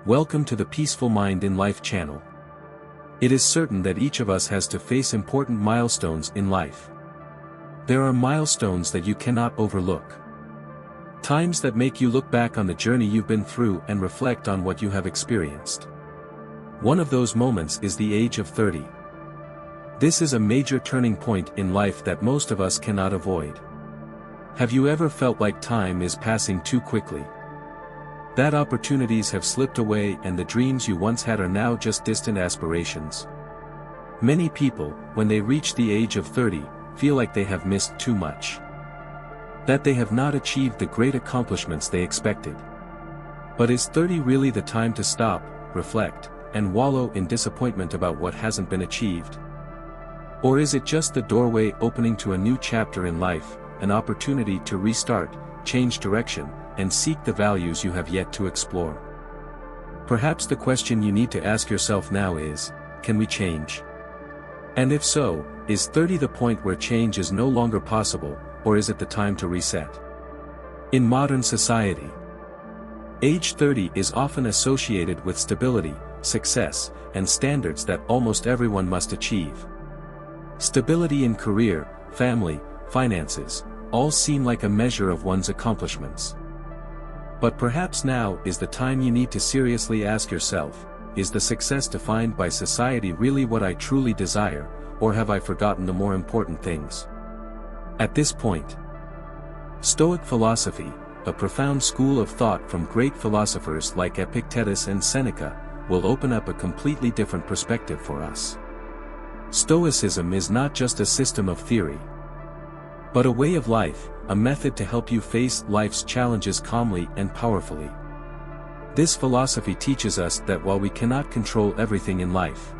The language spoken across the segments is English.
Welcome to the Peaceful Mind in Life channel. It is certain that each of us has to face important milestones in life. There are milestones that you cannot overlook. Times that make you look back on the journey you've been through and reflect on what you have experienced. One of those moments is the age of 30. This is a major turning point in life that most of us cannot avoid. Have you ever felt like time is passing too quickly? That opportunities have slipped away and the dreams you once had are now just distant aspirations. Many people, when they reach the age of 30, feel like they have missed too much. That they have not achieved the great accomplishments they expected. But is 30 really the time to stop, reflect, and wallow in disappointment about what hasn't been achieved? Or is it just the doorway opening to a new chapter in life, an opportunity to restart, change direction, and seek the values you have yet to explore? Perhaps the question you need to ask yourself now is, can we change? And if so, is 30 the point where change is no longer possible, or is it the time to reset? In modern society, age 30 is often associated with stability, success, and standards that almost everyone must achieve. Stability in career, family, finances, all seem like a measure of one's accomplishments. But perhaps now is the time you need to seriously ask yourself, is the success defined by society really what I truly desire, or have I forgotten the more important things? At this point, Stoic philosophy, a profound school of thought from great philosophers like Epictetus and Seneca, will open up a completely different perspective for us. Stoicism is not just a system of theory, but a way of life, a method to help you face life's challenges calmly and powerfully. This philosophy teaches us that while we cannot control everything in life,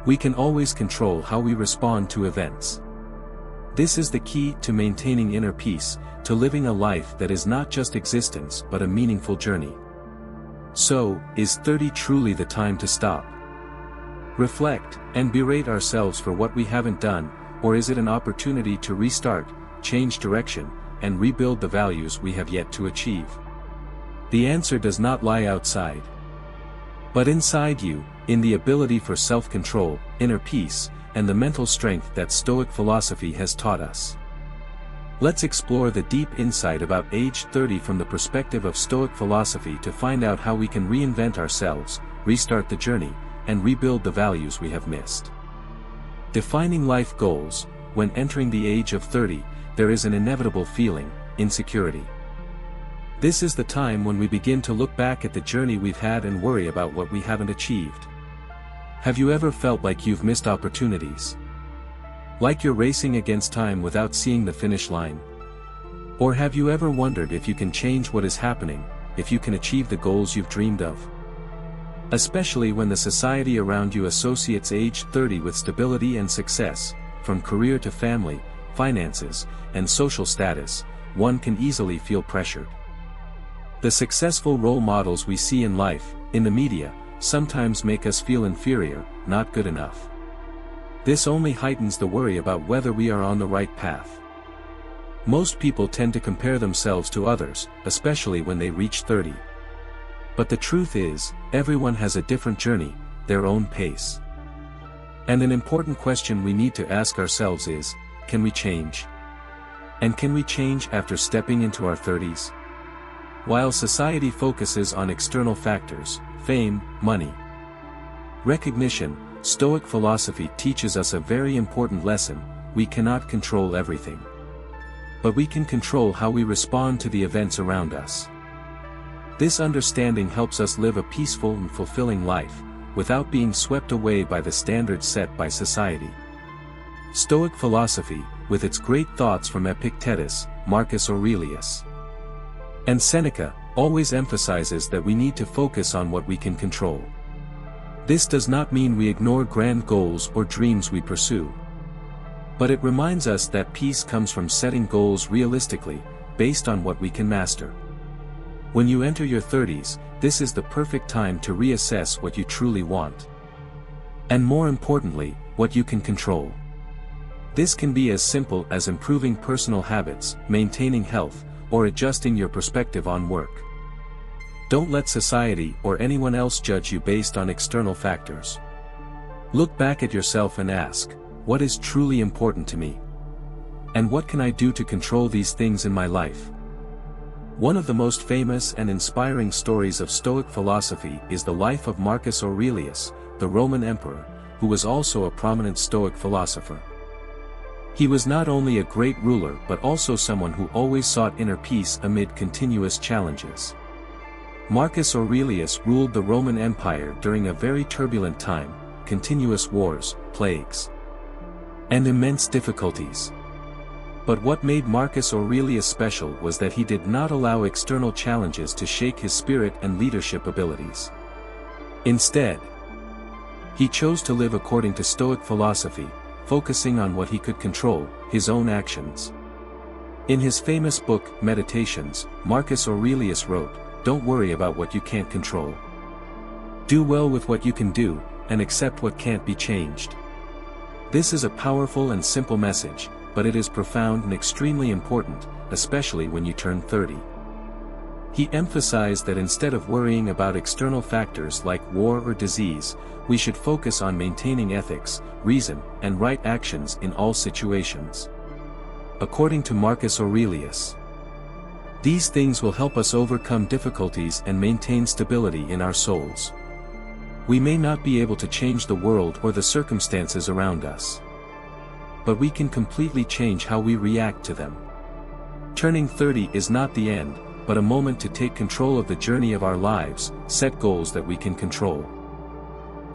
we can always control how we respond to events. This is the key to maintaining inner peace, to living a life that is not just existence but a meaningful journey. So, is 30 truly the time to stop, reflect, and berate ourselves for what we haven't done, or is it an opportunity to restart, change direction, and rebuild the values we have yet to achieve? The answer does not lie outside, but inside you, in the ability for self-control, inner peace, and the mental strength that Stoic philosophy has taught us. Let's explore the deep insight about age 30 from the perspective of Stoic philosophy to find out how we can reinvent ourselves, restart the journey, and rebuild the values we have missed. Defining life goals. When entering the age of 30, there is an inevitable feeling, insecurity. This is the time when we begin to look back at the journey we've had and worry about what we haven't achieved. Have you ever felt like you've missed opportunities? Like you're racing against time without seeing the finish line? Or have you ever wondered if you can change what is happening, if you can achieve the goals you've dreamed of? Especially when the society around you associates age 30 with stability and success, from career to family, finances, and social status, one can easily feel pressured. The successful role models we see in life, in the media, sometimes make us feel inferior, not good enough. This only heightens the worry about whether we are on the right path. Most people tend to compare themselves to others, especially when they reach 30. But the truth is, everyone has a different journey, their own pace. And an important question we need to ask ourselves is, can we change? And can we change after stepping into our 30s? While society focuses on external factors, fame, money, recognition, Stoic philosophy teaches us a very important lesson: we cannot control everything. But we can control how we respond to the events around us. This understanding helps us live a peaceful and fulfilling life, without being swept away by the standards set by society. Stoic philosophy, with its great thoughts from Epictetus, Marcus Aurelius, and Seneca, always emphasizes that we need to focus on what we can control. This does not mean we ignore grand goals or dreams we pursue. But it reminds us that peace comes from setting goals realistically, based on what we can master. When you enter your 30s, this is the perfect time to reassess what you truly want. And more importantly, what you can control. This can be as simple as improving personal habits, maintaining health, or adjusting your perspective on work. Don't let society or anyone else judge you based on external factors. Look back at yourself and ask, what is truly important to me? And what can I do to control these things in my life? One of the most famous and inspiring stories of Stoic philosophy is the life of Marcus Aurelius, the Roman emperor, who was also a prominent Stoic philosopher. He was not only a great ruler but also someone who always sought inner peace amid continuous challenges. Marcus Aurelius ruled the Roman Empire during a very turbulent time, continuous wars, plagues, and immense difficulties. But what made Marcus Aurelius special was that he did not allow external challenges to shake his spirit and leadership abilities. Instead, he chose to live according to Stoic philosophy, focusing on what he could control, his own actions. In his famous book, Meditations, Marcus Aurelius wrote, "Don't worry about what you can't control. Do well with what you can do, and accept what can't be changed." This is a powerful and simple message, but it is profound and extremely important, especially when you turn 30. He emphasized that instead of worrying about external factors like war or disease, we should focus on maintaining ethics, reason, and right actions in all situations. According to Marcus Aurelius, these things will help us overcome difficulties and maintain stability in our souls. We may not be able to change the world or the circumstances around us, but we can completely change how we react to them. Turning 30 is not the end, but a moment to take control of the journey of our lives, set goals that we can control,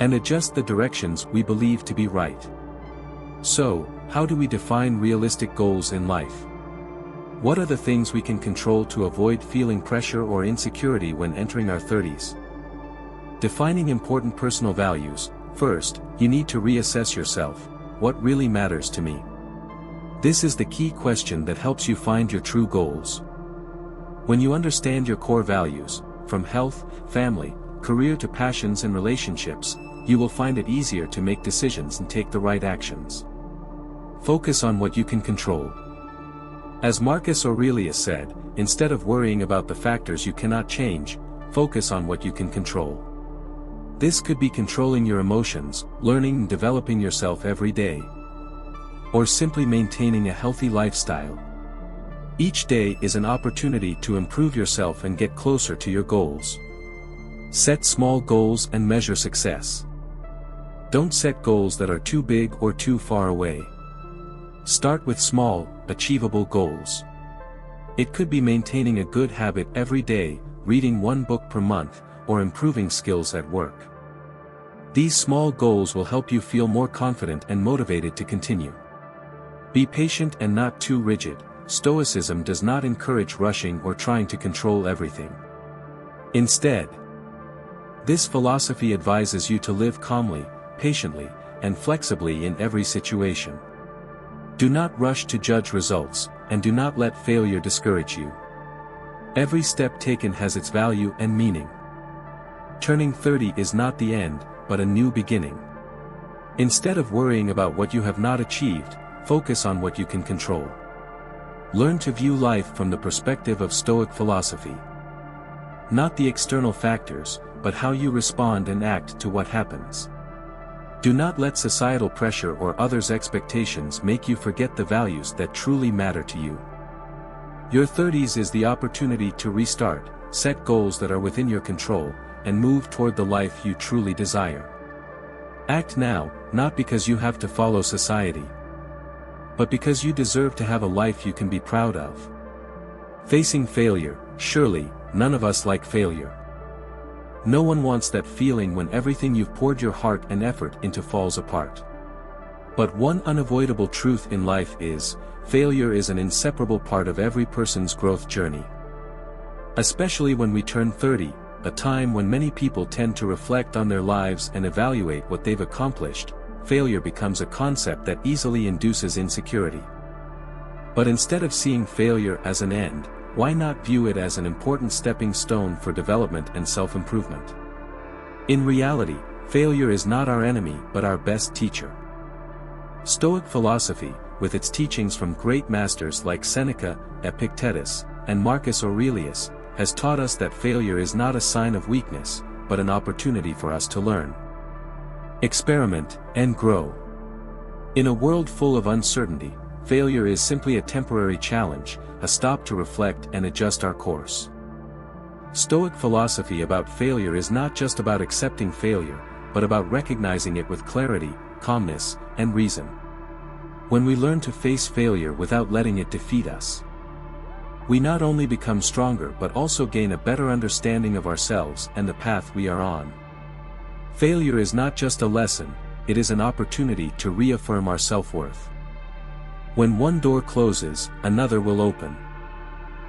and adjust the directions we believe to be right. So, how do we define realistic goals in life? What are the things we can control to avoid feeling pressure or insecurity when entering our 30s? Defining important personal values. First, you need to reassess yourself. What really matters to me? This is the key question that helps you find your true goals. When you understand your core values, from health, family, career to passions and relationships, you will find it easier to make decisions and take the right actions. Focus on what you can control. As Marcus Aurelius said, instead of worrying about the factors you cannot change, focus on what you can control. This could be controlling your emotions, learning and developing yourself every day, or simply maintaining a healthy lifestyle. Each day is an opportunity to improve yourself and get closer to your goals. Set small goals and measure success. Don't set goals that are too big or too far away. Start with small, achievable goals. It could be maintaining a good habit every day, reading one book per month, or improving skills at work. These small goals will help you feel more confident and motivated to continue. Be patient and not too rigid. Stoicism does not encourage rushing or trying to control everything. Instead, this philosophy advises you to live calmly, patiently, and flexibly in every situation. Do not rush to judge results, and do not let failure discourage you. Every step taken has its value and meaning. Turning 30 is not the end, but a new beginning. Instead of worrying about what you have not achieved, focus on what you can control. Learn to view life from the perspective of Stoic philosophy. Not the external factors, but how you respond and act to what happens. Do not let societal pressure or others' expectations make you forget the values that truly matter to you. Your 30s is the opportunity to restart, set goals that are within your control, and move toward the life you truly desire. Act now, not because you have to follow society, but because you deserve to have a life you can be proud of. Facing failure. Surely, none of us like failure. No one wants that feeling when everything you've poured your heart and effort into falls apart. But one unavoidable truth in life is, failure is an inseparable part of every person's growth journey. Especially when we turn 30, a time when many people tend to reflect on their lives and evaluate what they've accomplished, failure becomes a concept that easily induces insecurity. But instead of seeing failure as an end, why not view it as an important stepping stone for development and self-improvement? In reality, failure is not our enemy but our best teacher. Stoic philosophy, with its teachings from great masters like Seneca, Epictetus, and Marcus Aurelius, has taught us that failure is not a sign of weakness, but an opportunity for us to learn, experiment, and grow. In a world full of uncertainty, failure is simply a temporary challenge, a stop to reflect and adjust our course. Stoic philosophy about failure is not just about accepting failure, but about recognizing it with clarity, calmness, and reason. When we learn to face failure without letting it defeat us, we not only become stronger but also gain a better understanding of ourselves and the path we are on. Failure is not just a lesson, it is an opportunity to reaffirm our self-worth. When one door closes, another will open.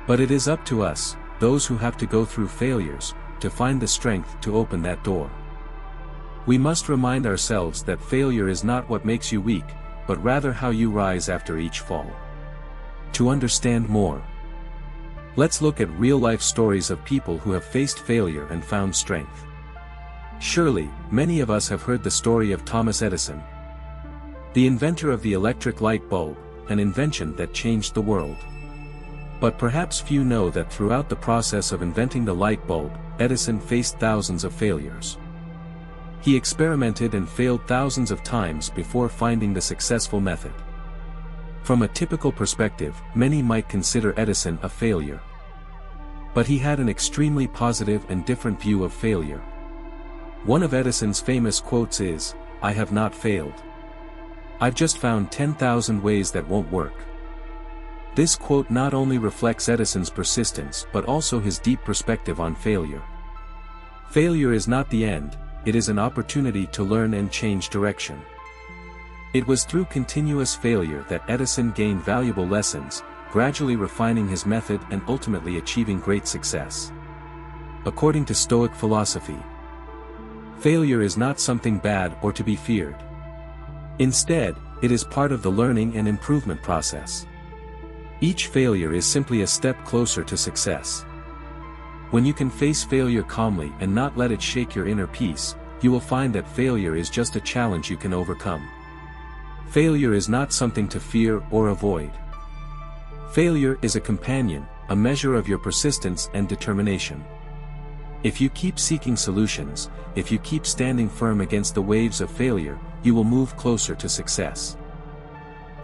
But it is up to us, those who have to go through failures, to find the strength to open that door. We must remind ourselves that failure is not what makes you weak, but rather how you rise after each fall. To understand more, let's look at real-life stories of people who have faced failure and found strength. Surely, many of us have heard the story of Thomas Edison, the inventor of the electric light bulb, an invention that changed the world. But perhaps few know that throughout the process of inventing the light bulb, Edison faced thousands of failures. He experimented and failed thousands of times before finding the successful method. From a typical perspective, many might consider Edison a failure. But he had an extremely positive and different view of failure. One of Edison's famous quotes is, "I have not failed. I've just found 10,000 ways that won't work." This quote not only reflects Edison's persistence but also his deep perspective on failure. Failure is not the end, it is an opportunity to learn and change direction. It was through continuous failure that Edison gained valuable lessons, gradually refining his method and ultimately achieving great success. According to Stoic philosophy, failure is not something bad or to be feared. Instead, it is part of the learning and improvement process. Each failure is simply a step closer to success. When you can face failure calmly and not let it shake your inner peace, you will find that failure is just a challenge you can overcome. Failure is not something to fear or avoid. Failure is a companion, a measure of your persistence and determination. If you keep seeking solutions, if you keep standing firm against the waves of failure, you will move closer to success.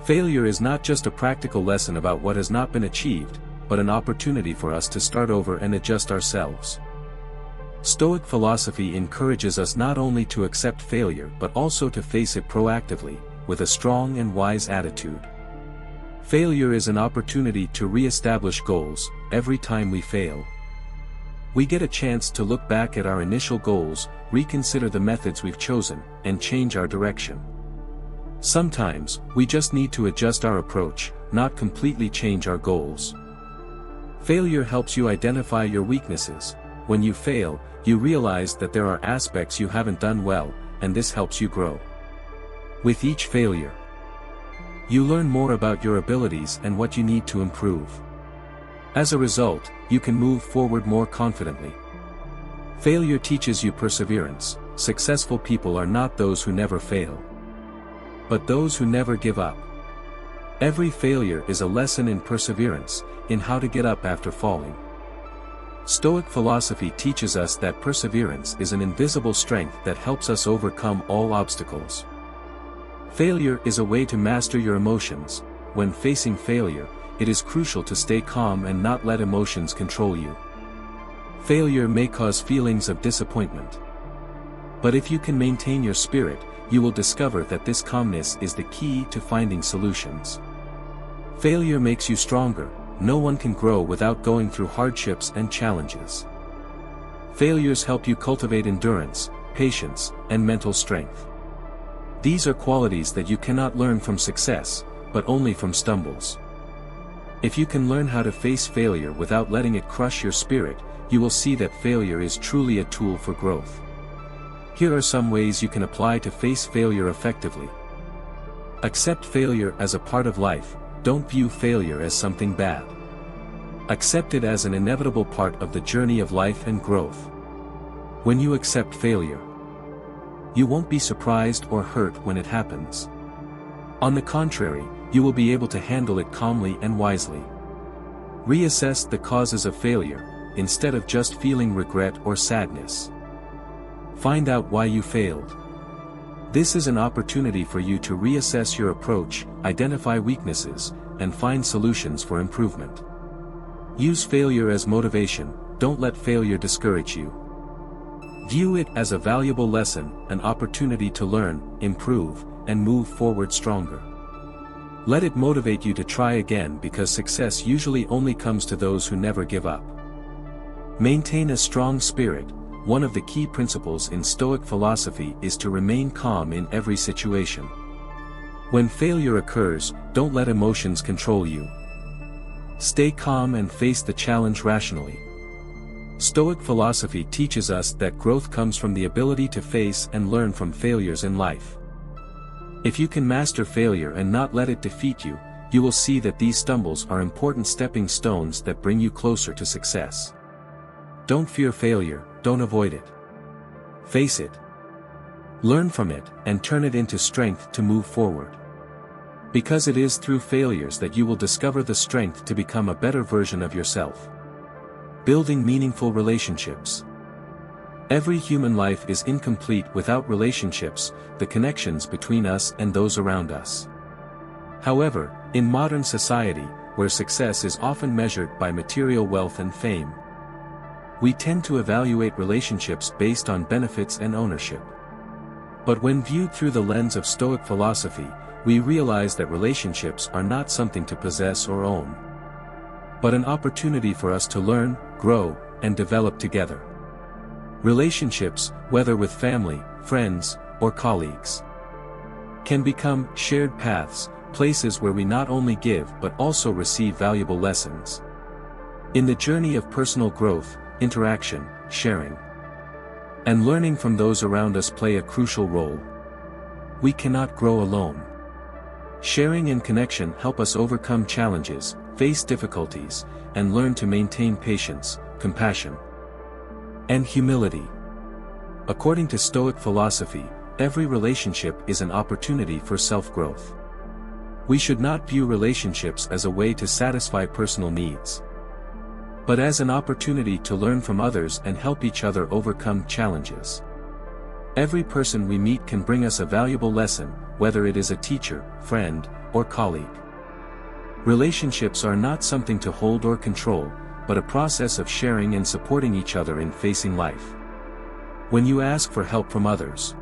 Failure is not just a practical lesson about what has not been achieved, but an opportunity for us to start over and adjust ourselves. Stoic philosophy encourages us not only to accept failure but also to face it proactively, with a strong and wise attitude. Failure is an opportunity to re-establish goals. Every time we fail, we get a chance to look back at our initial goals, reconsider the methods we've chosen, and change our direction. Sometimes, we just need to adjust our approach, not completely change our goals. Failure helps you identify your weaknesses. When you fail, you realize that there are aspects you haven't done well, and this helps you grow. With each failure, you learn more about your abilities and what you need to improve. As a result, you can move forward more confidently. Failure teaches you perseverance. Successful people are not those who never fail, but those who never give up. Every failure is a lesson in perseverance, in how to get up after falling. Stoic philosophy teaches us that perseverance is an invisible strength that helps us overcome all obstacles. Failure is a way to master your emotions. When facing failure, it is crucial to stay calm and not let emotions control you. Failure may cause feelings of disappointment, but if you can maintain your spirit, you will discover that this calmness is the key to finding solutions. Failure makes you stronger. No one can grow without going through hardships and challenges. Failures help you cultivate endurance, patience, and mental strength. These are qualities that you cannot learn from success, but only from stumbles. If you can learn how to face failure without letting it crush your spirit, you will see that failure is truly a tool for growth. Here are some ways you can apply to face failure effectively. Accept failure as a part of life. Don't view failure as something bad. Accept it as an inevitable part of the journey of life and growth. When you accept failure, you won't be surprised or hurt when it happens. On the contrary, you will be able to handle it calmly and wisely. Reassess the causes of failure. instead of just feeling regret or sadness. Find out why you failed. This is an opportunity for you to reassess your approach, identify weaknesses, and find solutions for improvement. Use failure as motivation, don't let failure discourage you. View it as a valuable lesson, an opportunity to learn, improve, and move forward stronger. Let it motivate you to try again, because success usually only comes to those who never give up. Maintain a strong spirit. One of the key principles in Stoic philosophy is to remain calm in every situation. When failure occurs, don't let emotions control you. Stay calm and face the challenge rationally. Stoic philosophy teaches us that growth comes from the ability to face and learn from failures in life. If you can master failure and not let it defeat you, you will see that these stumbles are important stepping stones that bring you closer to success. Don't fear failure, don't avoid it. Face it. Learn from it, and turn it into strength to move forward. Because it is through failures that you will discover the strength to become a better version of yourself. Building meaningful relationships. Every human life is incomplete without relationships, the connections between us and those around us. However, in modern society, where success is often measured by material wealth and fame, we tend to evaluate relationships based on benefits and ownership. But when viewed through the lens of Stoic philosophy, we realize that relationships are not something to possess or own, but an opportunity for us to learn, grow, and develop together. Relationships, whether with family, friends, or colleagues, can become shared paths, places where we not only give but also receive valuable lessons. In the journey of personal growth, interaction, sharing, and learning from those around us play a crucial role. We cannot grow alone. Sharing and connection help us overcome challenges, face difficulties, and learn to maintain patience, compassion, and humility. According to Stoic philosophy, every relationship is an opportunity for self-growth. We should not view relationships as a way to satisfy personal needs, but as an opportunity to learn from others and help each other overcome challenges. Every person we meet can bring us a valuable lesson, whether it is a teacher, friend, or colleague. Relationships are not something to hold or control, but a process of sharing and supporting each other in facing life. When you ask for help from others,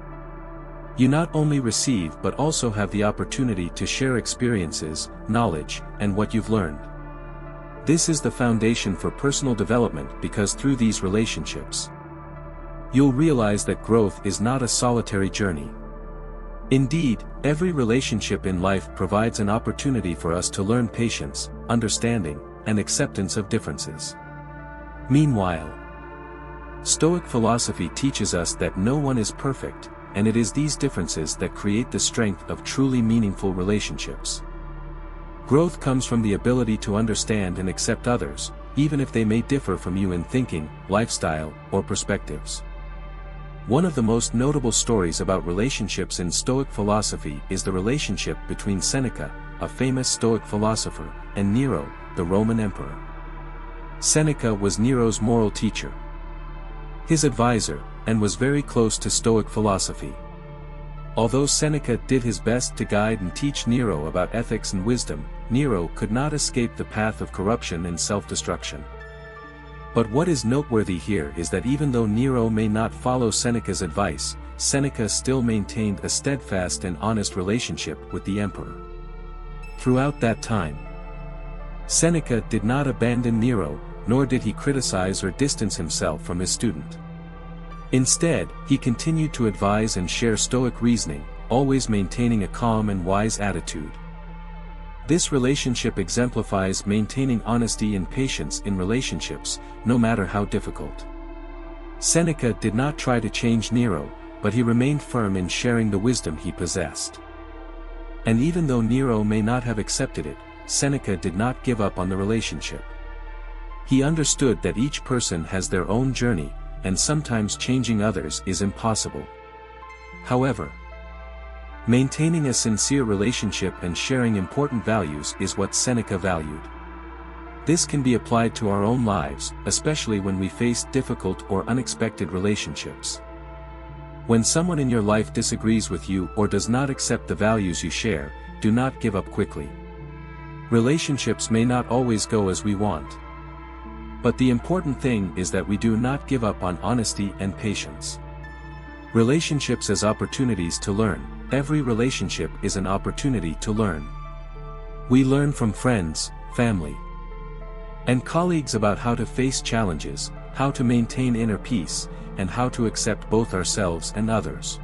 you not only receive but also have the opportunity to share experiences, knowledge, and what you've learned. This is the foundation for personal development, because through these relationships, you'll realize that growth is not a solitary journey. Indeed, every relationship in life provides an opportunity for us to learn patience, understanding, and acceptance of differences. Meanwhile, Stoic philosophy teaches us that no one is perfect, and it is these differences that create the strength of truly meaningful relationships. Growth comes from the ability to understand and accept others, even if they may differ from you in thinking, lifestyle, or perspectives. One of the most notable stories about relationships in Stoic philosophy is the relationship between Seneca, a famous Stoic philosopher, and Nero, the Roman emperor. Seneca was Nero's moral teacher, his advisor, and was very close to Stoic philosophy. Although Seneca did his best to guide and teach Nero about ethics and wisdom, Nero could not escape the path of corruption and self-destruction. But what is noteworthy here is that even though Nero may not follow Seneca's advice, Seneca still maintained a steadfast and honest relationship with the emperor. Throughout that time, Seneca did not abandon Nero, nor did he criticize or distance himself from his student. Instead, he continued to advise and share Stoic reasoning, always maintaining a calm and wise attitude. This relationship exemplifies maintaining honesty and patience in relationships, no matter how difficult. Seneca did not try to change Nero, but he remained firm in sharing the wisdom he possessed. And even though Nero may not have accepted it, Seneca did not give up on the relationship. He understood that each person has their own journey, and sometimes changing others is impossible. However, maintaining a sincere relationship and sharing important values is what Seneca valued. This can be applied to our own lives, especially when we face difficult or unexpected relationships. When someone in your life disagrees with you or does not accept the values you share, do not give up quickly. Relationships may not always go as we want. But the important thing is that we do not give up on honesty and patience. Relationships as opportunities to learn. Every relationship is an opportunity to learn. We learn from friends, family, and colleagues about how to face challenges, how to maintain inner peace, and how to accept both ourselves and others.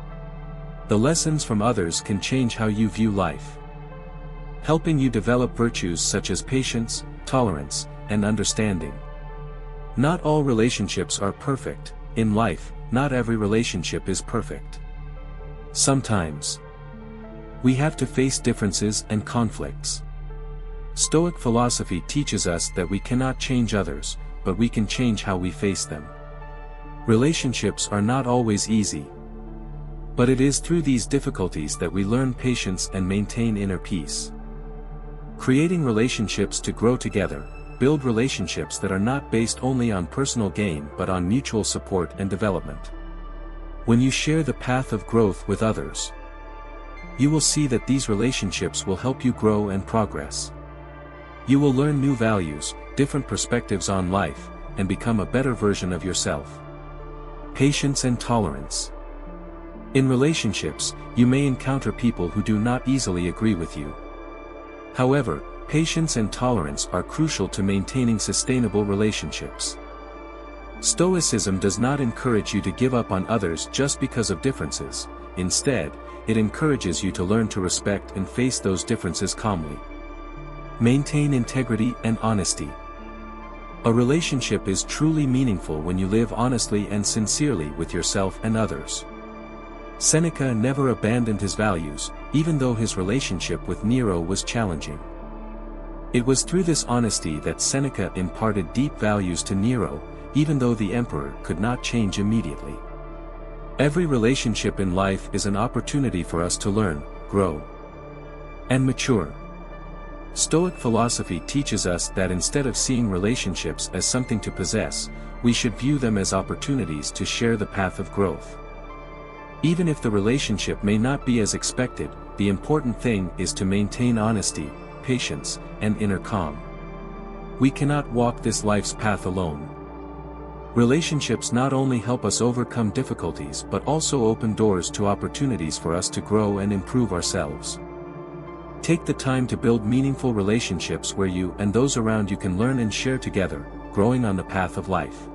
The lessons from others can change how you view life, helping you develop virtues such as patience, tolerance, and understanding. Not all relationships are perfect. In life, not every relationship is perfect. Sometimes we have to face differences and conflicts. Stoic philosophy teaches us that we cannot change others, but we can change how we face them. Relationships are not always easy, but it is through these difficulties that we learn patience and maintain inner peace. Creating relationships to grow together. Build relationships that are not based only on personal gain but on mutual support and development. When you share the path of growth with others, you will see that these relationships will help you grow and progress. You will learn new values, different perspectives on life, and become a better version of yourself. Patience and tolerance. In relationships, you may encounter people who do not easily agree with you. However, patience and tolerance are crucial to maintaining sustainable relationships. Stoicism does not encourage you to give up on others just because of differences. Instead, it encourages you to learn to respect and face those differences calmly. Maintain integrity and honesty. A relationship is truly meaningful when you live honestly and sincerely with yourself and others. Seneca never abandoned his values, even though his relationship with Nero was challenging. It was through this honesty that Seneca imparted deep values to Nero, even though the emperor could not change immediately. Every relationship in life is an opportunity for us to learn, grow, and mature. Stoic philosophy teaches us that instead of seeing relationships as something to possess, we should view them as opportunities to share the path of growth. Even if the relationship may not be as expected, the important thing is to maintain honesty, patience, and inner calm. We cannot walk this life's path alone. Relationships not only help us overcome difficulties but also open doors to opportunities for us to grow and improve ourselves. Take the time to build meaningful relationships where you and those around you can learn and share together, growing on the path of life.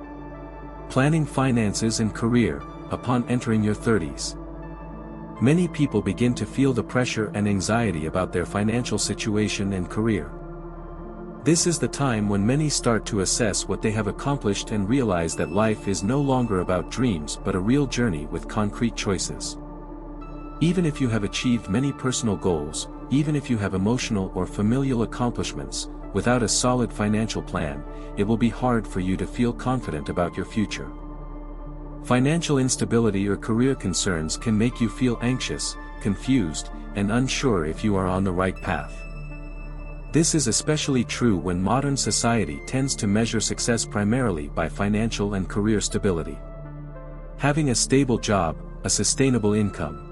Planning finances and career. Upon entering your 30s, many people begin to feel the pressure and anxiety about their financial situation and career. This is the time when many start to assess what they have accomplished and realize that life is no longer about dreams but a real journey with concrete choices. Even if you have achieved many personal goals, even if you have emotional or familial accomplishments, without a solid financial plan, it will be hard for you to feel confident about your future. Financial instability or career concerns can make you feel anxious, confused, and unsure if you are on the right path. This is especially true when modern society tends to measure success primarily by financial and career stability. Having a stable job, a sustainable income,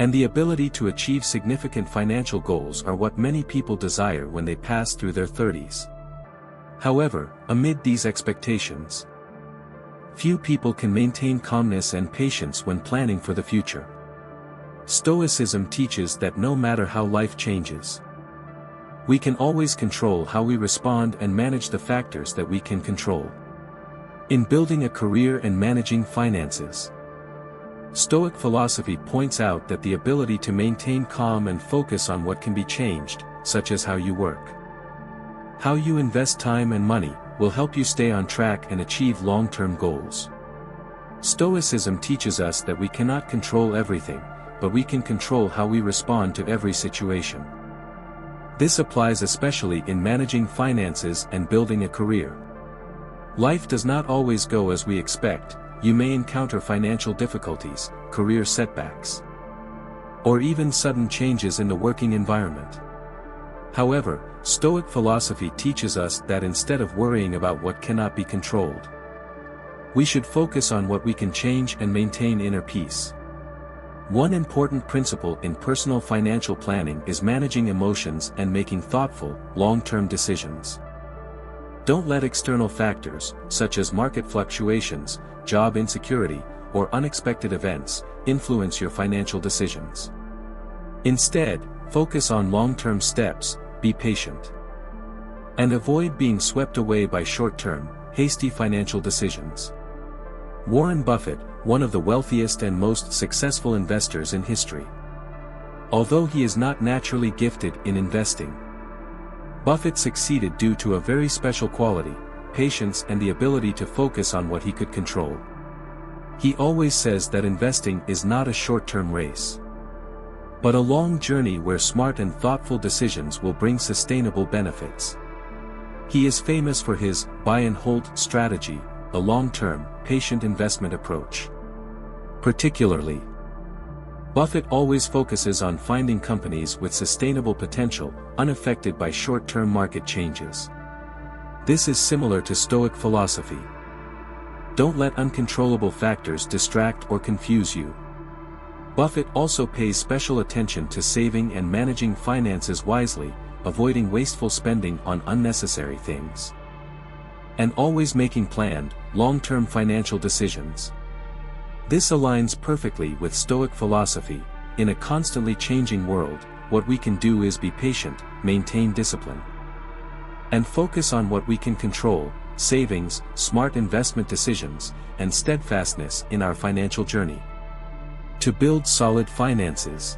and the ability to achieve significant financial goals are what many people desire when they pass through their 30s. However, amid these expectations, few people can maintain calmness and patience when planning for the future. Stoicism teaches that no matter how life changes, we can always control how we respond and manage the factors that we can control. In building a career and managing finances, Stoic philosophy points out that the ability to maintain calm and focus on what can be changed, such as how you work, how you invest time and money, will help you stay on track and achieve long-term goals. Stoicism teaches us that we cannot control everything, but we can control how we respond to every situation. This applies especially in managing finances and building a career. Life does not always go as we expect. You may encounter financial difficulties, career setbacks, or even sudden changes in the working environment. However, Stoic philosophy teaches us that instead of worrying about what cannot be controlled, we should focus on what we can change and maintain inner peace. One important principle in personal financial planning is managing emotions and making thoughtful, long-term decisions. Don't let external factors, such as market fluctuations, job insecurity, or unexpected events, influence your financial decisions. Instead, focus on long-term steps, be patient, and avoid being swept away by short-term, hasty financial decisions. Warren Buffett, one of the wealthiest and most successful investors in history. Although he is not naturally gifted in investing, Buffett succeeded due to a very special quality, patience and the ability to focus on what he could control. He always says that investing is not a short-term race, but a long journey where smart and thoughtful decisions will bring sustainable benefits. He is famous for his buy and hold strategy, a long-term, patient investment approach. Particularly, Buffett always focuses on finding companies with sustainable potential, unaffected by short-term market changes. This is similar to Stoic philosophy. Don't let uncontrollable factors distract or confuse you. Buffett also pays special attention to saving and managing finances wisely, avoiding wasteful spending on unnecessary things, and always making planned, long-term financial decisions. This aligns perfectly with Stoic philosophy. In a constantly changing world, what we can do is be patient, maintain discipline, and focus on what we can control: savings, smart investment decisions, and steadfastness in our financial journey. To build solid finances,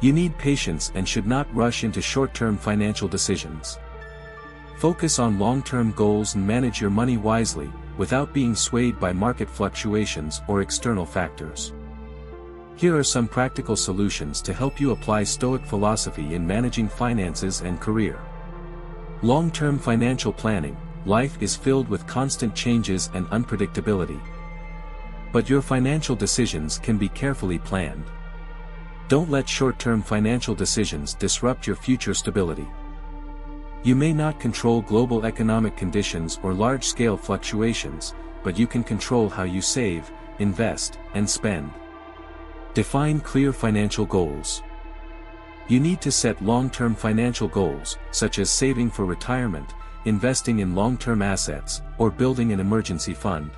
you need patience and should not rush into short-term financial decisions. Focus on long-term goals and manage your money wisely, without being swayed by market fluctuations or external factors. Here are some practical solutions to help you apply Stoic philosophy in managing finances and career. Long-term financial planning. Life is filled with constant changes and unpredictability, but your financial decisions can be carefully planned. Don't let short-term financial decisions disrupt your future stability. You may not control global economic conditions or large-scale fluctuations, but you can control how you save, invest, and spend. Define clear financial goals. You need to set long-term financial goals, such as saving for retirement, investing in long-term assets, or building an emergency fund.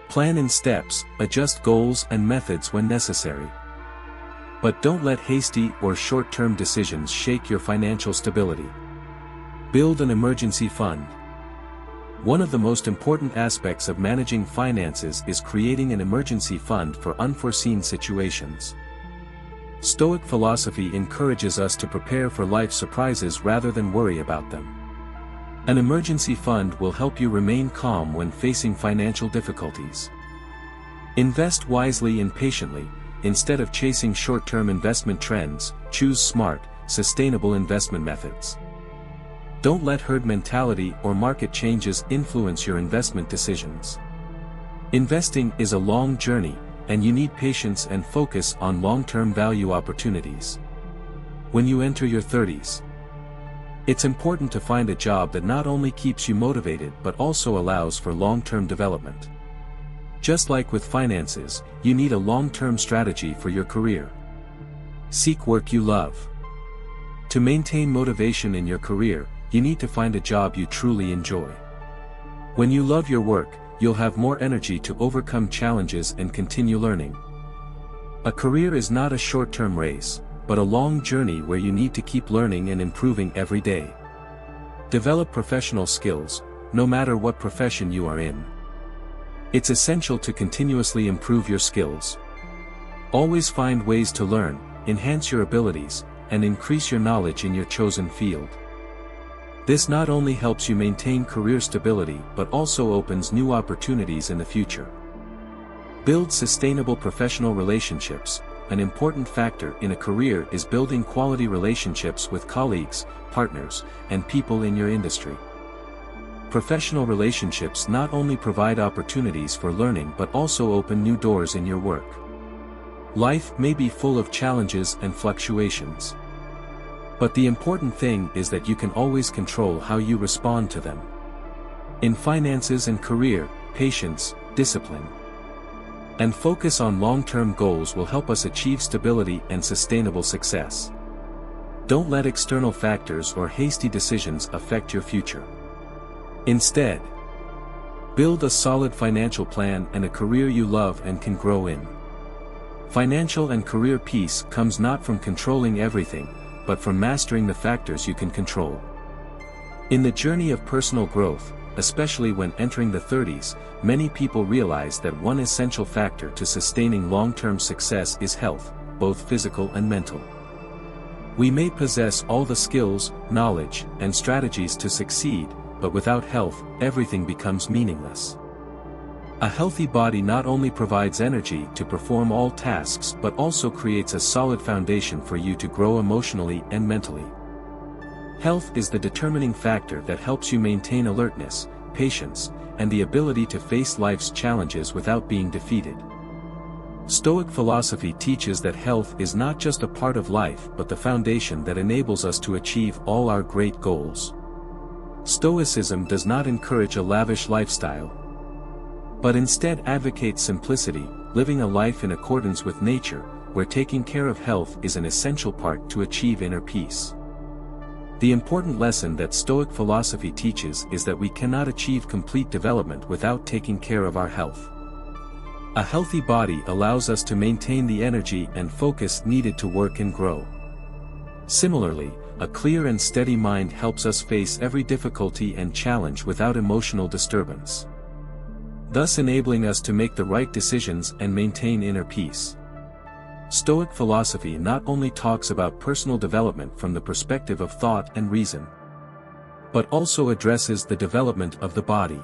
Plan in steps, adjust goals and methods when necessary. But don't let hasty or short-term decisions shake your financial stability. Build an emergency fund. One of the most important aspects of managing finances is creating an emergency fund for unforeseen situations. Stoic philosophy encourages us to prepare for life's surprises rather than worry about them. An emergency fund will help you remain calm when facing financial difficulties. Invest wisely and patiently. Instead of chasing short-term investment trends, choose smart, sustainable investment methods. Don't let herd mentality or market changes influence your investment decisions. Investing is a long journey, and you need patience and focus on long-term value opportunities. When you enter your 30s, it's important to find a job that not only keeps you motivated but also allows for long-term development. Just like with finances, you need a long-term strategy for your career. Seek work you love. To maintain motivation in your career, you need to find a job you truly enjoy. When you love your work, you'll have more energy to overcome challenges and continue learning. A career is not a short-term race, but a long journey where you need to keep learning and improving every day. Develop professional skills, no matter what profession you are in. It's essential to continuously improve your skills. Always find ways to learn, enhance your abilities, and increase your knowledge in your chosen field. This not only helps you maintain career stability but also opens new opportunities in the future. Build sustainable professional relationships. An important factor in a career is building quality relationships with colleagues, partners, and people in your industry. Professional relationships not only provide opportunities for learning but also open new doors in your work. Life may be full of challenges and fluctuations, But the important thing is that you can always control how you respond to them. In finances and career, patience, discipline, and focus on long-term goals will help us achieve stability and sustainable success. Don't let external factors or hasty decisions affect your future. Instead, build a solid financial plan and a career you love and can grow in. Financial and career peace comes not from controlling everything, but from mastering the factors you can control. In the journey of personal growth, especially when entering the 30s, many people realize that one essential factor to sustaining long-term success is health, both physical and mental. We may possess all the skills, knowledge, and strategies to succeed, but without health, everything becomes meaningless. A healthy body not only provides energy to perform all tasks but also creates a solid foundation for you to grow emotionally and mentally. Health is the determining factor that helps you maintain alertness, patience, and the ability to face life's challenges without being defeated. Stoic philosophy teaches that health is not just a part of life but the foundation that enables us to achieve all our great goals. Stoicism does not encourage a lavish lifestyle, but instead advocates simplicity, living a life in accordance with nature, where taking care of health is an essential part to achieve inner peace. The important lesson that Stoic philosophy teaches is that we cannot achieve complete development without taking care of our health. A healthy body allows us to maintain the energy and focus needed to work and grow. Similarly, a clear and steady mind helps us face every difficulty and challenge without emotional disturbance, thus enabling us to make the right decisions and maintain inner peace. Stoic philosophy not only talks about personal development from the perspective of thought and reason, but also addresses the development of the body.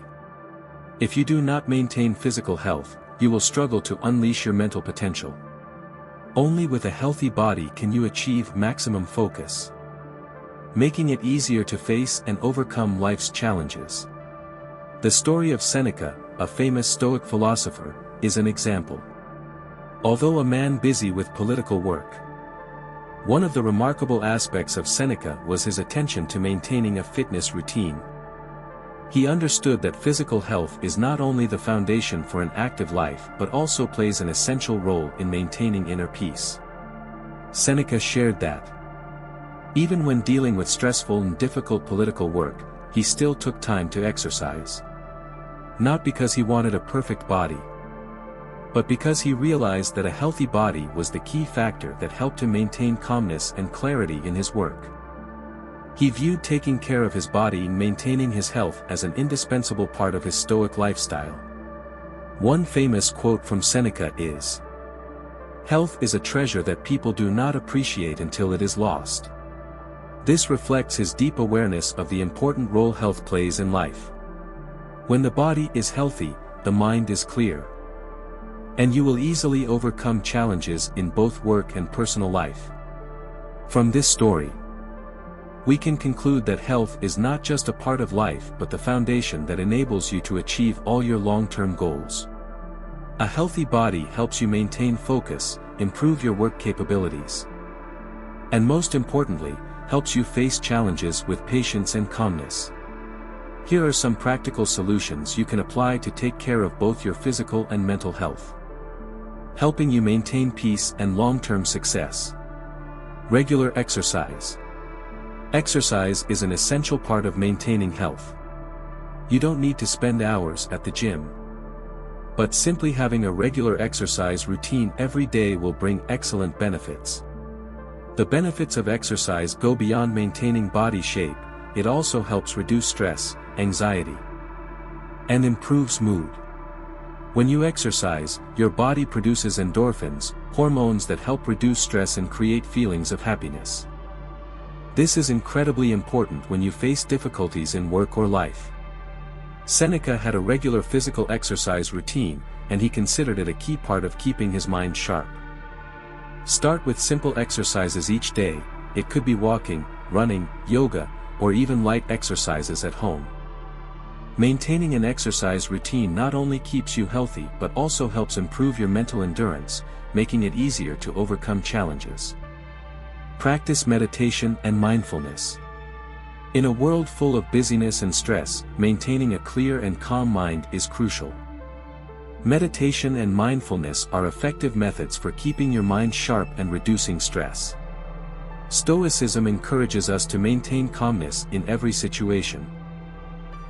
If you do not maintain physical health, you will struggle to unleash your mental potential. Only with a healthy body can you achieve maximum focus, making it easier to face and overcome life's challenges. The story of Seneca, a famous Stoic philosopher, is an example. Although a man busy with political work, one of the remarkable aspects of Seneca was his attention to maintaining a fitness routine. He understood that physical health is not only the foundation for an active life but also plays an essential role in maintaining inner peace. Seneca shared that, even when dealing with stressful and difficult political work, he still took time to exercise. Not because he wanted a perfect body, but because he realized that a healthy body was the key factor that helped him maintain calmness and clarity in his work. He viewed taking care of his body and maintaining his health as an indispensable part of his Stoic lifestyle. One famous quote from Seneca is, "Health is a treasure that people do not appreciate until it is lost." This reflects his deep awareness of the important role health plays in life. When the body is healthy, the mind is clear, and you will easily overcome challenges in both work and personal life. From this story, we can conclude that health is not just a part of life but the foundation that enables you to achieve all your long-term goals. A healthy body helps you maintain focus, improve your work capabilities, and most importantly, helps you face challenges with patience and calmness. Here are some practical solutions you can apply to take care of both your physical and mental health, helping you maintain peace and long-term success. Regular exercise. Exercise is an essential part of maintaining health. You don't need to spend hours at the gym, but simply having a regular exercise routine every day will bring excellent benefits. The benefits of exercise go beyond maintaining body shape. It also helps reduce stress, anxiety, and improves mood. When you exercise, your body produces endorphins, hormones that help reduce stress and create feelings of happiness. This is incredibly important when you face difficulties in work or life. Seneca had a regular physical exercise routine, and he considered it a key part of keeping his mind sharp. Start with simple exercises each day. It could be walking, running, yoga, or even light exercises at home. Maintaining an exercise routine not only keeps you healthy but also helps improve your mental endurance, making it easier to overcome challenges. Practice meditation and mindfulness. In a world full of busyness and stress, maintaining a clear and calm mind is crucial. Meditation and mindfulness are effective methods for keeping your mind sharp and reducing stress. Stoicism encourages us to maintain calmness in every situation.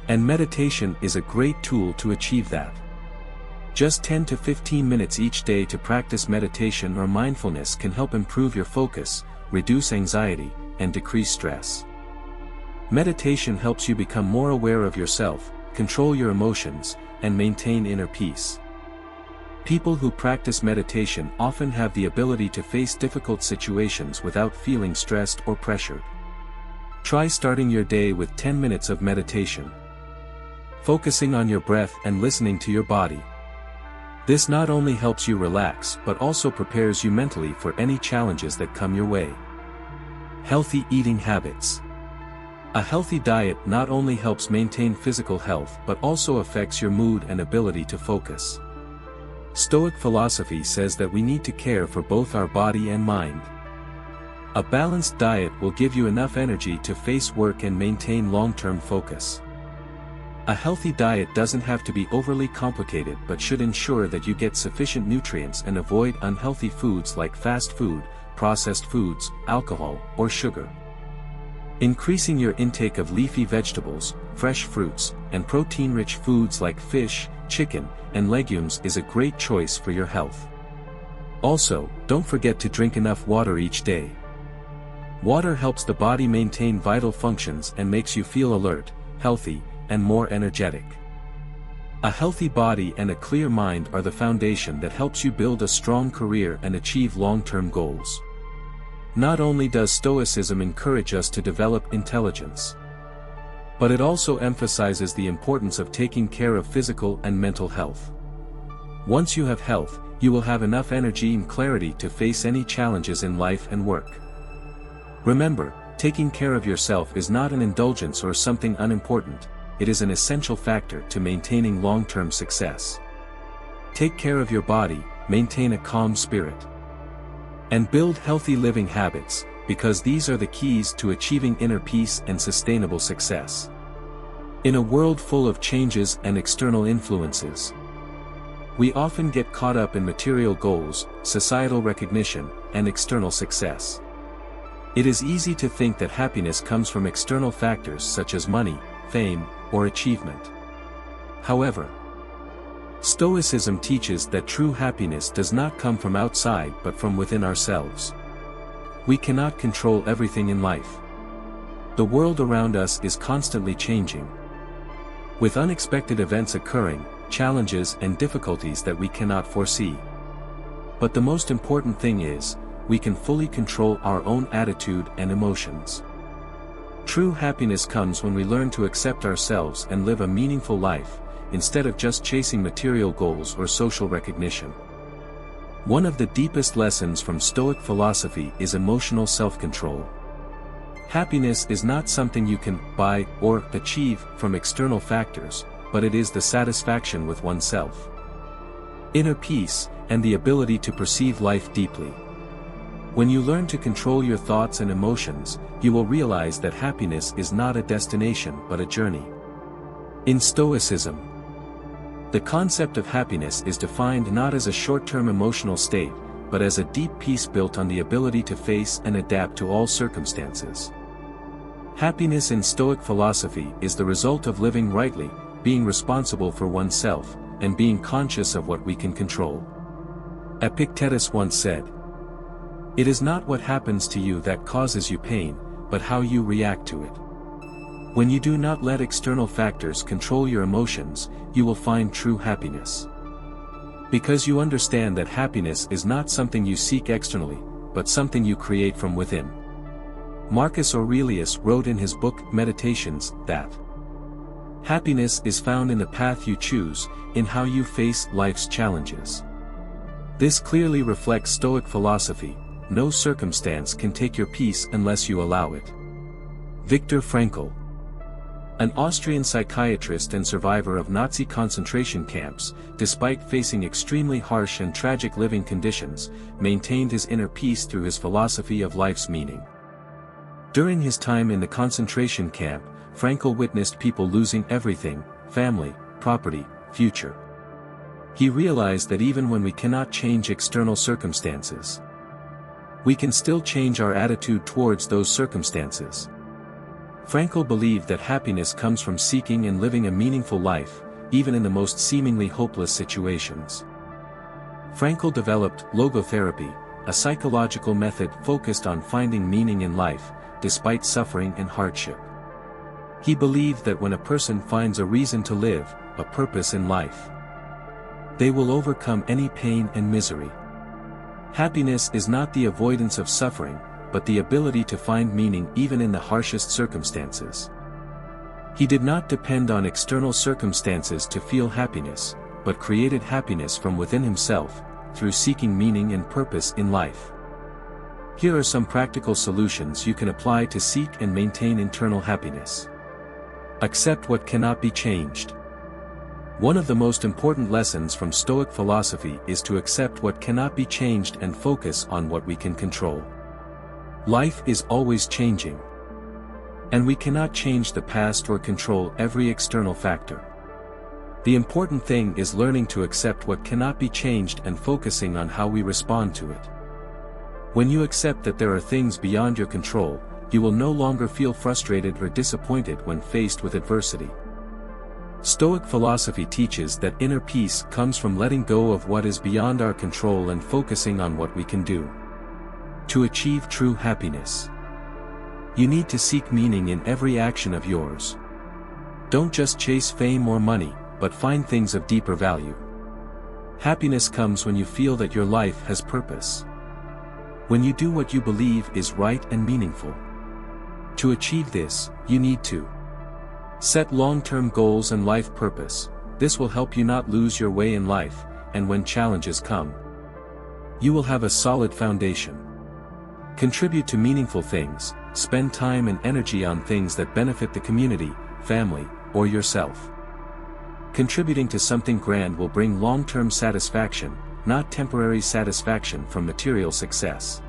And meditation is a great tool to achieve that. Just 10 to 15 minutes each day to practice meditation or mindfulness can help improve your focus, reduce anxiety, and decrease stress. Meditation helps you become more aware of yourself, control your emotions, and maintain inner peace. People who practice meditation often have the ability to face difficult situations without feeling stressed or pressured. Try starting your day with 10 minutes of meditation. Focusing on your breath and listening to your body. This not only helps you relax but also prepares you mentally for any challenges that come your way. Healthy eating habits. A healthy diet not only helps maintain physical health but also affects your mood and ability to focus. Stoic philosophy says that we need to care for both our body and mind. A balanced diet will give you enough energy to face work and maintain long-term focus. A healthy diet doesn't have to be overly complicated but should ensure that you get sufficient nutrients and avoid unhealthy foods like fast food, processed foods, alcohol, or sugar. Increasing your intake of leafy vegetables, fresh fruits, and protein-rich foods like fish, chicken, and legumes is a great choice for your health. Also, don't forget to drink enough water each day. Water helps the body maintain vital functions and makes you feel alert, healthy, and more energetic. A healthy body and a clear mind are the foundation that helps you build a strong career and achieve long-term goals. Not only does Stoicism encourage us to develop intelligence, but it also emphasizes the importance of taking care of physical and mental health. Once you have health, you will have enough energy and clarity to face any challenges in life and work. Remember, taking care of yourself is not an indulgence or something unimportant, it is an essential factor to maintaining long-term success. Take care of your body, maintain a calm spirit, and build healthy living habits, because these are the keys to achieving inner peace and sustainable success. In a world full of changes and external influences, we often get caught up in material goals, societal recognition, and external success. It is easy to think that happiness comes from external factors such as money, fame, or achievement. However, Stoicism teaches that true happiness does not come from outside but from within ourselves. We cannot control everything in life. The world around us is constantly changing, with unexpected events occurring, challenges and difficulties that we cannot foresee. But the most important thing is, we can fully control our own attitude and emotions. True happiness comes when we learn to accept ourselves and live a meaningful life, instead of just chasing material goals or social recognition. One of the deepest lessons from Stoic philosophy is emotional self-control. Happiness is not something you can buy or achieve from external factors, but it is the satisfaction with oneself, inner peace, and the ability to perceive life deeply. When you learn to control your thoughts and emotions, you will realize that happiness is not a destination but a journey. In Stoicism, the concept of happiness is defined not as a short-term emotional state, but as a deep peace built on the ability to face and adapt to all circumstances. Happiness in Stoic philosophy is the result of living rightly, being responsible for oneself, and being conscious of what we can control. Epictetus once said, "It is not what happens to you that causes you pain, but how you react to it." When you do not let external factors control your emotions, you will find true happiness. Because you understand that happiness is not something you seek externally, but something you create from within. Marcus Aurelius wrote in his book Meditations that happiness is found in the path you choose, in how you face life's challenges. This clearly reflects Stoic philosophy: no circumstance can take your peace unless you allow it. Viktor Frankl. An Austrian psychiatrist and survivor of Nazi concentration camps, despite facing extremely harsh and tragic living conditions, maintained his inner peace through his philosophy of life's meaning. During his time in the concentration camp, Frankl witnessed people losing everything: family, property, future. He realized that even when we cannot change external circumstances, we can still change our attitude towards those circumstances. Frankl believed that happiness comes from seeking and living a meaningful life, even in the most seemingly hopeless situations. Frankl developed logotherapy, a psychological method focused on finding meaning in life, despite suffering and hardship. He believed that when a person finds a reason to live, a purpose in life, they will overcome any pain and misery. Happiness is not the avoidance of suffering, but the ability to find meaning even in the harshest circumstances. He did not depend on external circumstances to feel happiness, but created happiness from within himself, through seeking meaning and purpose in life. Here are some practical solutions you can apply to seek and maintain internal happiness. Accept what cannot be changed. One of the most important lessons from Stoic philosophy is to accept what cannot be changed and focus on what we can control. Life is always changing, and we cannot change the past or control every external factor. The important thing is learning to accept what cannot be changed and focusing on how we respond to it. When you accept that there are things beyond your control, you will no longer feel frustrated or disappointed when faced with adversity. Stoic philosophy teaches that inner peace comes from letting go of what is beyond our control and focusing on what we can do. To achieve true happiness, you need to seek meaning in every action of yours. Don't just chase fame or money, but find things of deeper value. Happiness comes when you feel that your life has purpose, when you do what you believe is right and meaningful. To achieve this, you need to set long-term goals and life purpose. This will help you not lose your way in life, and when challenges come, you will have a solid foundation. Contribute to meaningful things, spend time and energy on things that benefit the community, family, or yourself. Contributing to something grand will bring long-term satisfaction, not temporary satisfaction from material success.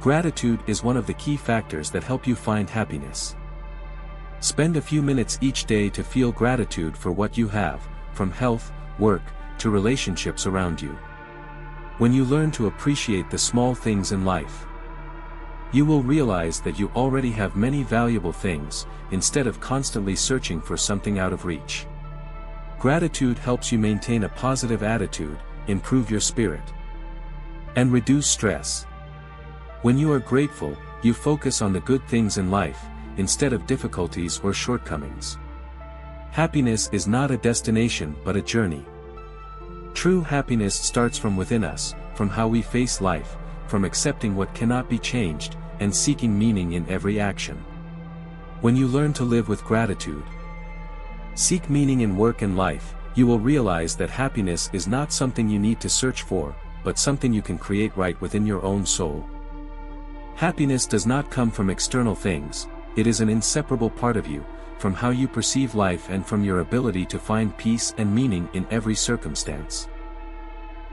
Gratitude is one of the key factors that help you find happiness. Spend a few minutes each day to feel gratitude for what you have, from health, work, to relationships around you. When you learn to appreciate the small things in life, you will realize that you already have many valuable things, instead of constantly searching for something out of reach. Gratitude helps you maintain a positive attitude, improve your spirit, and reduce stress. When you are grateful, you focus on the good things in life, instead of difficulties or shortcomings. Happiness is not a destination but a journey. True happiness starts from within us, from how we face life, from accepting what cannot be changed, and seeking meaning in every action. When you learn to live with gratitude, seek meaning in work and life, you will realize that happiness is not something you need to search for, but something you can create right within your own soul. Happiness does not come from external things, it is an inseparable part of you, from how you perceive life and from your ability to find peace and meaning in every circumstance.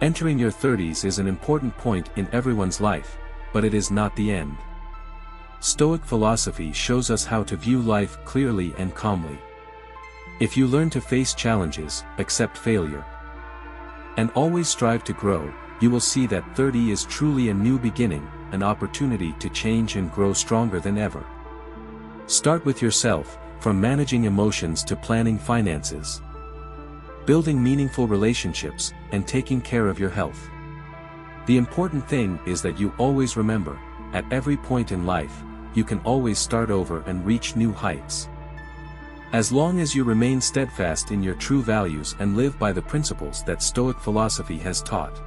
Entering your 30s is an important point in everyone's life, but it is not the end. Stoic philosophy shows us how to view life clearly and calmly. If you learn to face challenges, accept failure, and always strive to grow, you will see that 30 is truly a new beginning, an opportunity to change and grow stronger than ever. Start with yourself, from managing emotions to planning finances, building meaningful relationships, and taking care of your health. The important thing is that you always remember, at every point in life, you can always start over and reach new heights. As long as you remain steadfast in your true values and live by the principles that Stoic philosophy has taught.